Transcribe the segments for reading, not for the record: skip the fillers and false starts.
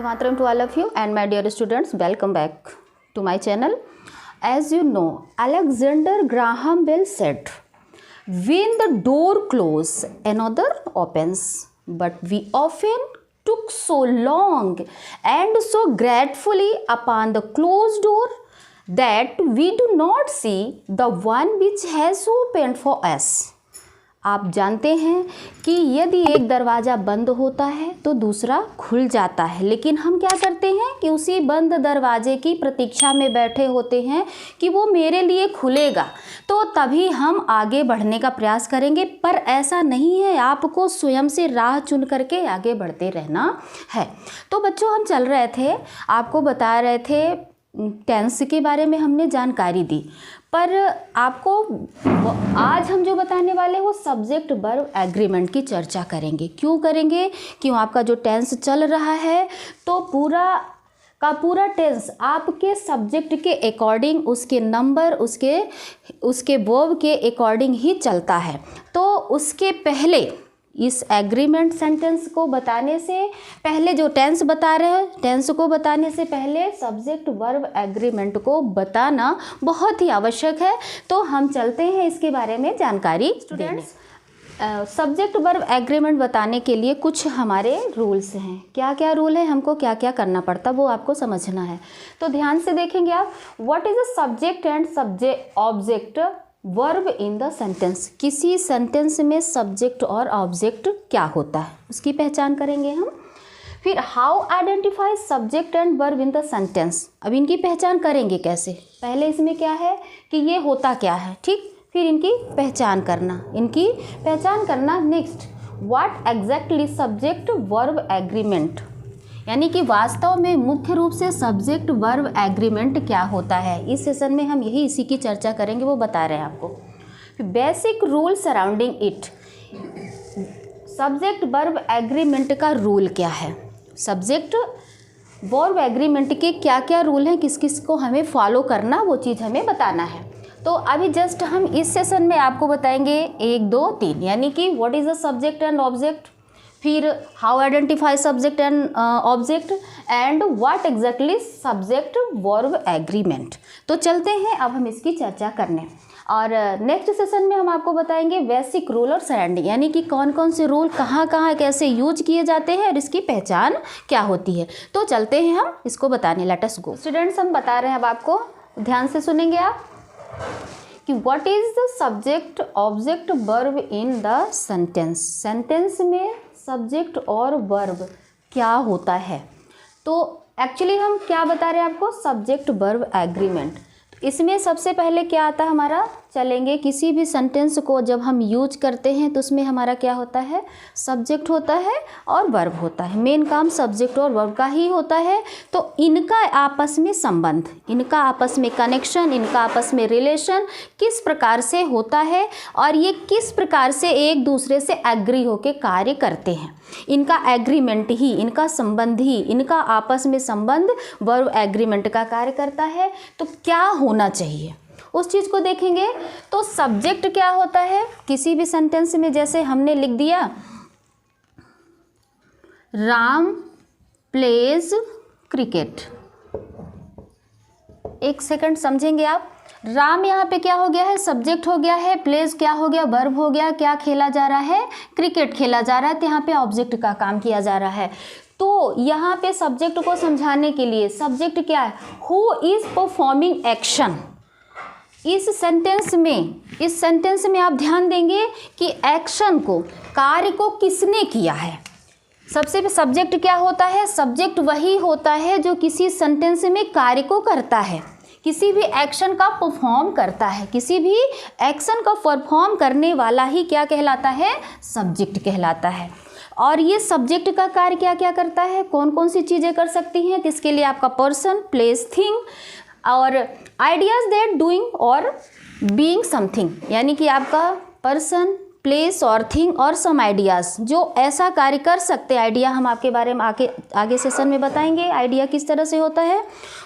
Mataram to all of you and my dear students, welcome back to my channel. As you know, Alexander Graham Bell said, when the door closes, another opens. But we often took so long and so gratefully upon the closed door that we do not see the one which has opened for us. आप जानते हैं कि यदि एक दरवाज़ा बंद होता है तो दूसरा खुल जाता है, लेकिन हम क्या करते हैं कि उसी बंद दरवाजे की प्रतीक्षा में बैठे होते हैं कि वो मेरे लिए खुलेगा तो तभी हम आगे बढ़ने का प्रयास करेंगे। पर ऐसा नहीं है, आपको स्वयं से राह चुन करके आगे बढ़ते रहना है। तो बच्चों, हम चल रहे थे, आपको बता रहे थे टेंस के बारे में हमने जानकारी दी, पर आपको आज हम जो बताने वाले हैं वो सब्जेक्ट वर्ब एग्रीमेंट की चर्चा करेंगे। क्यों करेंगे? क्यों आपका जो टेंस चल रहा है तो पूरा का पूरा टेंस आपके सब्जेक्ट के अकॉर्डिंग, उसके नंबर, उसके वर्ब के अकॉर्डिंग ही चलता है। तो उसके पहले इस एग्रीमेंट सेंटेंस को बताने से पहले, जो टेंस बता रहे हैं, टेंस को बताने से पहले सब्जेक्ट वर्ब एग्रीमेंट को बताना बहुत ही आवश्यक है। तो हम चलते हैं इसके बारे में जानकारी। स्टूडेंट्स, सब्जेक्ट वर्ब एग्रीमेंट बताने के लिए कुछ हमारे रूल्स हैं। क्या क्या रूल है, हमको क्या क्या करना पड़ता, वो आपको समझना है। तो ध्यान से देखेंगे आप। What is a subject and subject object verb in the sentence. किसी सेंटेंस में सब्जेक्ट और ऑब्जेक्ट क्या होता है उसकी पहचान करेंगे हम। फिर how identify subject and verb in the sentence. अब इनकी पहचान करेंगे कैसे, पहले इसमें क्या है कि ये होता क्या है, ठीक, फिर इनकी पहचान करना। Next, what exactly subject verb agreement, यानी कि वास्तव में मुख्य रूप से सब्जेक्ट वर्ब एग्रीमेंट क्या होता है। इस सेशन में हम इसी की चर्चा करेंगे, वो बता रहे हैं आपको। Basic rule surrounding it. Subject verb agreement का रूल क्या है, सब्जेक्ट वर्ब एग्रीमेंट के क्या क्या रूल हैं, किस किस को हमें फॉलो करना, वो चीज़ हमें बताना है। तो अभी जस्ट हम इस सेशन में आपको बताएंगे 1, 2, 3, यानी कि what is the subject and object, फिर how identify subject and object and what exactly subject verb agreement. तो चलते हैं अब हम इसकी चर्चा करने, और नेक्स्ट सेशन में हम आपको बताएंगे बेसिक रूल और सराउंडिंग, यानी कि कौन कौन से रूल कहाँ कहाँ कैसे यूज किए जाते हैं और इसकी पहचान क्या होती है। तो चलते हैं हम इसको बताने। लेट अस गो। स्टूडेंट्स, हम बता रहे हैं अब आपको, ध्यान से सुनेंगे आप, कि what is the subject object verb in the sentence. Sentence में सब्जेक्ट और वर्ब क्या होता है। तो एक्चुअली हम क्या बता रहे हैं आपको, सब्जेक्ट वर्ब एग्रीमेंट। इसमें सबसे पहले क्या आता है हमारा, चलेंगे किसी भी सेंटेंस को जब हम यूज करते हैं तो उसमें हमारा क्या होता है, सब्जेक्ट होता है और वर्ब होता है। मेन काम सब्जेक्ट और वर्ब का ही होता है। तो इनका आपस में संबंध, इनका आपस में कनेक्शन, इनका आपस में रिलेशन किस प्रकार से होता है और ये किस प्रकार से एक दूसरे से एग्री होकर कार्य करते हैं, इनका एग्रीमेंट ही, इनका संबंध ही, इनका आपस में संबंध वर्ब एग्रीमेंट का कार्य करता है। तो क्या होना चाहिए उस चीज़ को देखेंगे। तो सब्जेक्ट क्या होता है किसी भी सेंटेंस में, जैसे हमने लिख दिया राम प्लेज क्रिकेट। एक सेकंड समझेंगे आप। राम यहाँ पे क्या हो गया है, सब्जेक्ट हो गया है, प्लेज क्या हो गया, वर्ब हो गया, क्या खेला जा रहा है, क्रिकेट खेला जा रहा है। तो यहाँ पे ऑब्जेक्ट का काम किया जा रहा है। तो यहाँ पे सब्जेक्ट को समझाने के लिए सब्जेक्ट क्या है, हु इज परफॉर्मिंग एक्शन। इस सेंटेंस में आप ध्यान देंगे कि एक्शन को, कार्य को किसने किया है। सबसे सब्जेक्ट क्या होता है, सब्जेक्ट वही होता है जो किसी सेंटेंस में कार्य को करता है, किसी भी एक्शन का परफॉर्म करता है। किसी भी एक्शन का परफॉर्म करने वाला ही क्या कहलाता है, सब्जेक्ट कहलाता है। और ये सब्जेक्ट का कार्य क्या क्या करता है, कौन कौन सी चीज़ें कर सकती हैं, इसके लिए आपका पर्सन, प्लेस, थिंग और आइडियाज़ दैट डूइंग और बीइंग समथिंग, यानी कि आपका पर्सन, प्लेस और थिंग और सम आइडियाज़ जो ऐसा कार्य कर सकते हैं। आइडिया हम आपके बारे में आगे सेशन में बताएंगे, आइडिया किस तरह से होता है,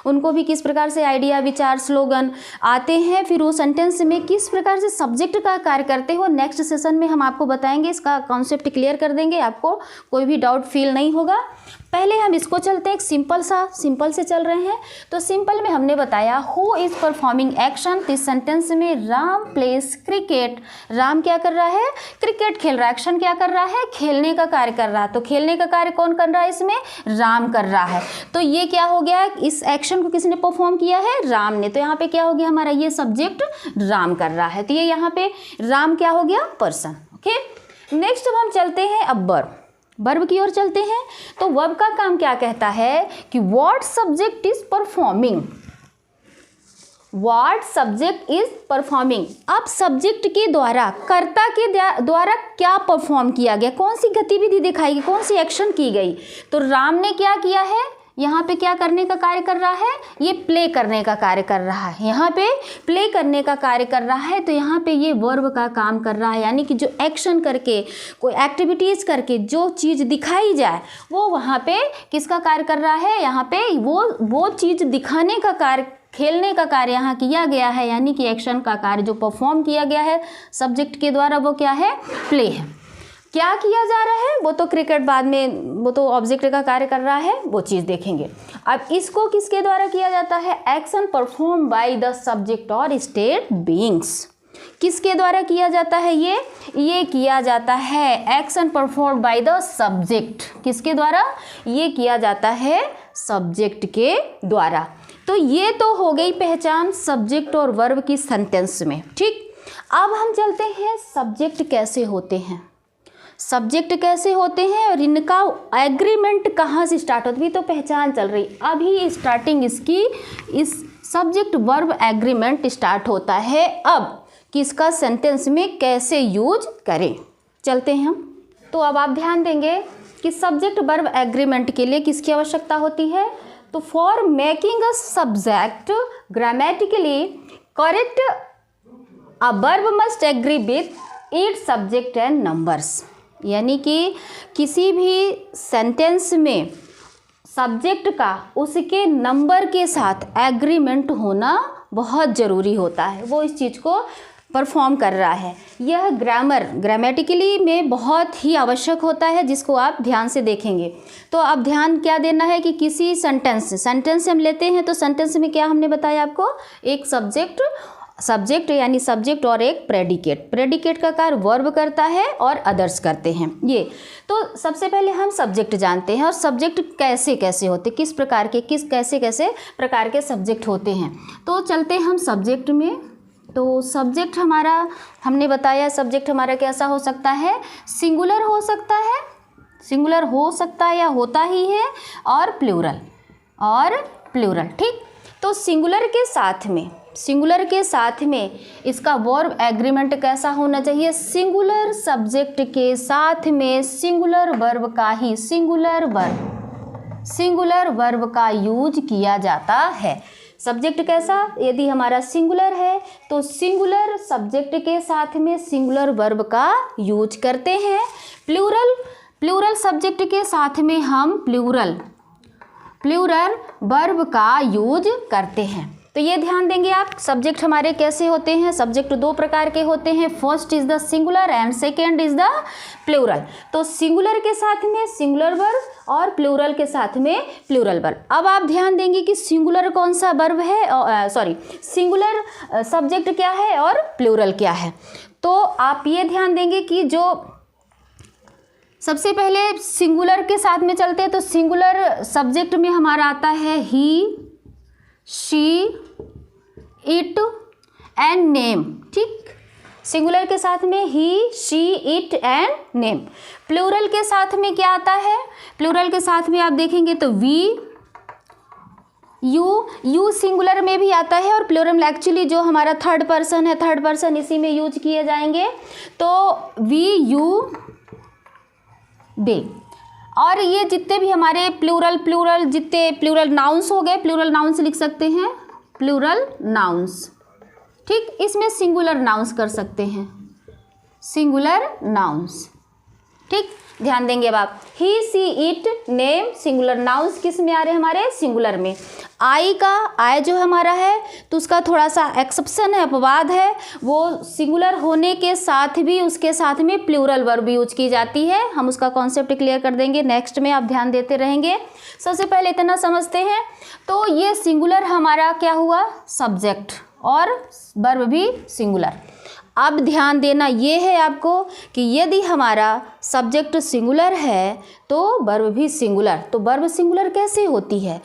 उनको भी किस प्रकार से आइडिया, विचार, स्लोगन आते हैं, फिर वो सेंटेंस में किस प्रकार से सब्जेक्ट का कार्य करते हो। नेक्स्ट सेशन में हम आपको बताएंगे, इसका कॉन्सेप्ट क्लियर कर देंगे, आपको कोई भी डाउट फील नहीं होगा। पहले हम इसको चलते हैं, एक सिंपल से चल रहे हैं। तो सिंपल में हमने बताया हु इज़ परफॉर्मिंग एक्शन। तो इस सेंटेंस में राम प्लेस क्रिकेट, राम क्या कर रहा है, क्रिकेट खेल रहा है। एक्शन क्या कर रहा है, खेलने का कार्य कर रहा है। तो खेलने का कार्य कौन कर रहा है, इसमें राम कर रहा है। तो ये क्या हो गया, इस एक्शन को किसने परफॉर्म किया है, राम ने। तो यहाँ पे क्या हो गया हमारा, ये सब्जेक्ट राम कर रहा है। तो ये यहाँ पे राम क्या हो गया, पर्सन। ओके, नेक्स्ट अब हम चलते हैं अब वर्ब की ओर चलते हैं। तो वर्ब का काम क्या कहता है कि what subject is performing, what subject is performing. अब सब्जेक्ट के द्वारा, कर्ता के द्वारा क्या परफॉर्म किया गया, कौन सी गतिविधि दिखाई गई, कौन सी एक्शन की गई। तो राम ने क्या किया है, यहाँ पे क्या करने का कार्य कर रहा है, ये प्ले करने का कार्य कर रहा है। यहाँ पे प्ले करने का कार्य कर रहा है। तो यहाँ पे ये वर्ब का काम कर रहा है, यानी कि जो एक्शन करके, कोई एक्टिविटीज़ करके जो चीज़ दिखाई जाए वो वहाँ पे किसका कार्य कर रहा है, यहाँ पे वो चीज़ दिखाने का कार्य, खेलने का कार्य यहाँ किया गया है। यानी कि एक्शन का कार्य जो परफॉर्म किया गया है सब्जेक्ट के द्वारा वो क्या है, प्ले है। क्या किया जा रहा है, वो तो क्रिकेट बाद में, वो तो ऑब्जेक्ट का कार्य कर रहा है, वो चीज़ देखेंगे। अब इसको किसके द्वारा किया जाता है, action perform by the subject और स्टेट बीइंग्स। किसके द्वारा किया जाता है, ये किया जाता है action perform by the subject. किसके द्वारा, ये किया जाता है सब्जेक्ट के द्वारा। तो ये तो हो गई पहचान सब्जेक्ट और वर्ब की सेंटेंस में। ठीक, अब हम चलते हैं सब्जेक्ट कैसे होते हैं, सब्जेक्ट कैसे होते हैं और इनका एग्रीमेंट कहाँ से स्टार्ट होती है। तो पहचान चल रही, अभी स्टार्टिंग इसकी, इस सब्जेक्ट वर्ब एग्रीमेंट स्टार्ट होता है। अब किसका सेंटेंस में कैसे यूज करें, चलते हैं हम। तो अब आप ध्यान देंगे कि सब्जेक्ट वर्ब एग्रीमेंट के लिए किसकी आवश्यकता होती है। तो for making a subject grammatically correct a verb must agree with its subject and numbers. यानी कि किसी भी सेंटेंस में सब्जेक्ट का उसके नंबर के साथ एग्रीमेंट होना बहुत ज़रूरी होता है, वो इस चीज़ को परफॉर्म कर रहा है। यह ग्रामेटिकली में बहुत ही आवश्यक होता है, जिसको आप ध्यान से देखेंगे। तो अब ध्यान क्या देना है कि किसी सेंटेंस हम लेते हैं, तो सेंटेंस में क्या हमने बताया आपको, एक सब्जेक्ट यानी सब्जेक्ट और एक प्रेडिकेट का कार्य वर्ब करता है और अदर्स करते हैं। ये तो सबसे पहले हम सब्जेक्ट जानते हैं और सब्जेक्ट कैसे कैसे होते, किस प्रकार के, कैसे प्रकार के सब्जेक्ट होते हैं। तो चलते हम सब्जेक्ट में। तो सब्जेक्ट हमारा, हमने बताया सब्जेक्ट हमारा कैसा हो सकता है, सिंगुलर हो सकता है या होता ही है, और प्लूरल। ठीक, तो सिंगुलर के साथ में इसका वर्ब एग्रीमेंट कैसा होना चाहिए, सिंगुलर सब्जेक्ट के साथ में सिंगुलर वर्ब का यूज किया जाता है। सब्जेक्ट कैसा, यदि हमारा सिंगुलर है तो सिंगुलर सब्जेक्ट के साथ में सिंगुलर वर्ब का यूज करते हैं। प्लूरल सब्जेक्ट के साथ में हम प्लूरल वर्ब का यूज करते हैं। तो ये ध्यान देंगे आप, सब्जेक्ट हमारे कैसे होते हैं। सब्जेक्ट दो प्रकार के होते हैं, first is the singular and second is the plural. तो सिंगुलर के साथ में सिंगुलर वर्ब और प्लूरल के साथ में प्लूरल वर्ब। अब आप ध्यान देंगे कि सिंगुलर कौन सा वर्ब है, सिंगुलर सब्जेक्ट क्या है और प्लूरल क्या है। तो आप ये ध्यान देंगे कि जो सबसे पहले सिंगुलर के साथ में चलते हैं, तो सिंगुलर सब्जेक्ट में हमारा आता है he, she, it and name. ठीक, सिंगुलर के साथ में he, she, it and name. Plural के साथ में क्या आता है, प्लूरल के साथ में आप देखेंगे तो वी, यू सिंगुलर में भी आता है और प्लूरल में एक्चुअली जो हमारा थर्ड पर्सन इसी में यूज किए जाएंगे। तो वी, यू, दे। और ये जितने भी हमारे प्लूरल जितने प्लूरल नाउंस हो गए, प्लूरल नाउंस लिख सकते हैं, प्लूरल नाउंस। ठीक, इसमें सिंगुलर नाउंस कर सकते हैं, सिंगुलर नाउंस। ठीक, ध्यान देंगे अब आप। He she it name singular, nouns किस में आ रहे हैं हमारे, सिंगुलर में। आई जो हमारा है तो उसका थोड़ा सा एक्सेप्शन है, अपवाद है, वो सिंगुलर होने के साथ भी उसके साथ में प्लूरल वर्ब यूज की जाती है। हम उसका कॉन्सेप्ट क्लियर कर देंगे नेक्स्ट में, आप ध्यान देते रहेंगे। सबसे पहले इतना समझते हैं, तो ये सिंगुलर हमारा क्या हुआ, सब्जेक्ट, और वर्ब भी सिंगुलर। अब ध्यान देना ये है आपको कि यदि हमारा सब्जेक्ट सिंगुलर है तो वर्ब भी सिंगुलर। तो वर्ब सिंगुलर कैसे होती है,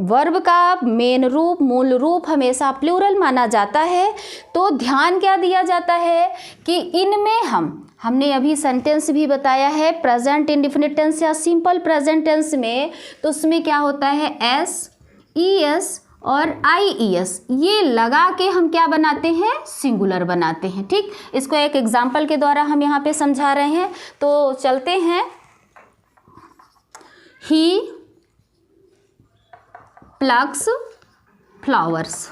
वर्ब का मेन रूप, मूल रूप हमेशा प्लूरल माना जाता है। तो ध्यान क्या दिया जाता है कि इनमें हमने अभी सेंटेंस भी बताया है, प्रेजेंट इंडेफिनिट टेंस या सिंपल प्रेजेंट टेंस में, तो उसमें क्या होता है, एस, ई एस और IES ये लगा के हम क्या बनाते हैं, सिंगुलर बनाते हैं। ठीक, इसको एक एग्जाम्पल के द्वारा हम यहाँ पे समझा रहे हैं, तो चलते हैं। ही प्लक्स फ्लावर्स,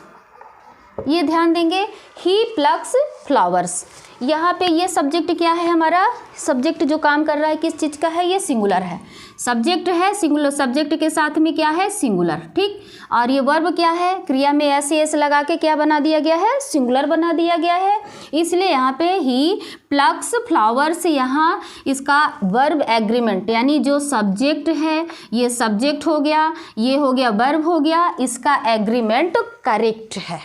ये ध्यान देंगे, ही प्लक्स फ्लावर्स। यहाँ पे ये सब्जेक्ट क्या है हमारा, सब्जेक्ट जो काम कर रहा है किस चीज़ का है, ये सिंगुलर है, सब्जेक्ट है सिंगुलर, सब्जेक्ट के साथ में क्या है, सिंगुलर। ठीक, और ये वर्ब क्या है, क्रिया में एस लगा के क्या बना दिया गया है, सिंगुलर बना दिया गया है। इसलिए यहाँ पे ही प्लक्स फ्लावर्स, यहाँ इसका वर्ब एग्रीमेंट, यानी जो सब्जेक्ट है ये सब्जेक्ट हो गया, ये हो गया वर्ब हो गया, इसका एग्रीमेंट करेक्ट है।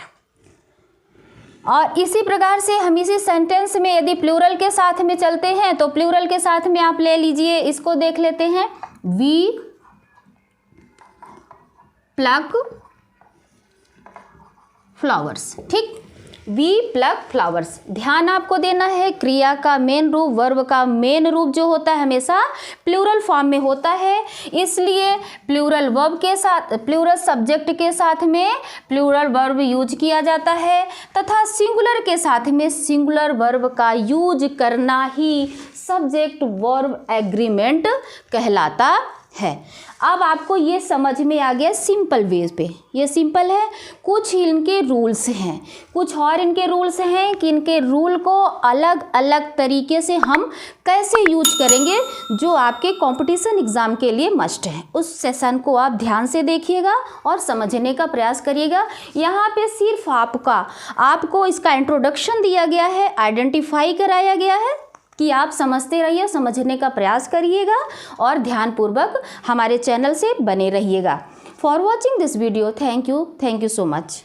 और इसी प्रकार से हम इसी सेंटेंस में यदि प्लूरल के साथ में चलते हैं, तो प्लूरल के साथ में आप ले लीजिए, इसको देख लेते हैं, वी प्लक फ्लावर्स। ठीक, वी प्लक फ्लावर्स। ध्यान आपको देना है, क्रिया का मेन रूप, वर्ब का मेन रूप जो होता है हमेशा प्लूरल फॉर्म में होता है, इसलिए प्लूरल वर्ब के साथ, प्लूरल सब्जेक्ट के साथ में प्लूरल वर्ब यूज किया जाता है, तथा सिंगुलर के साथ में सिंगुलर वर्ब का यूज करना ही सब्जेक्ट वर्ब एग्रीमेंट कहलाता है। अब आपको ये समझ में आ गया सिंपल वे पे, ये सिंपल है। कुछ इनके रूल्स हैं, कुछ और इनके रूल्स हैं कि इनके रूल को अलग अलग तरीके से हम कैसे यूज करेंगे, जो आपके कंपटीशन एग्ज़ाम के लिए मस्ट है। उस सेशन को आप ध्यान से देखिएगा और समझने का प्रयास करिएगा। यहाँ पे सिर्फ आपको इसका इंट्रोडक्शन दिया गया है, आइडेंटिफाई कराया गया है कि आप समझते रहिए, समझने का प्रयास करिएगा और ध्यानपूर्वक हमारे चैनल से बने रहिएगा। For watching this video, thank you so much.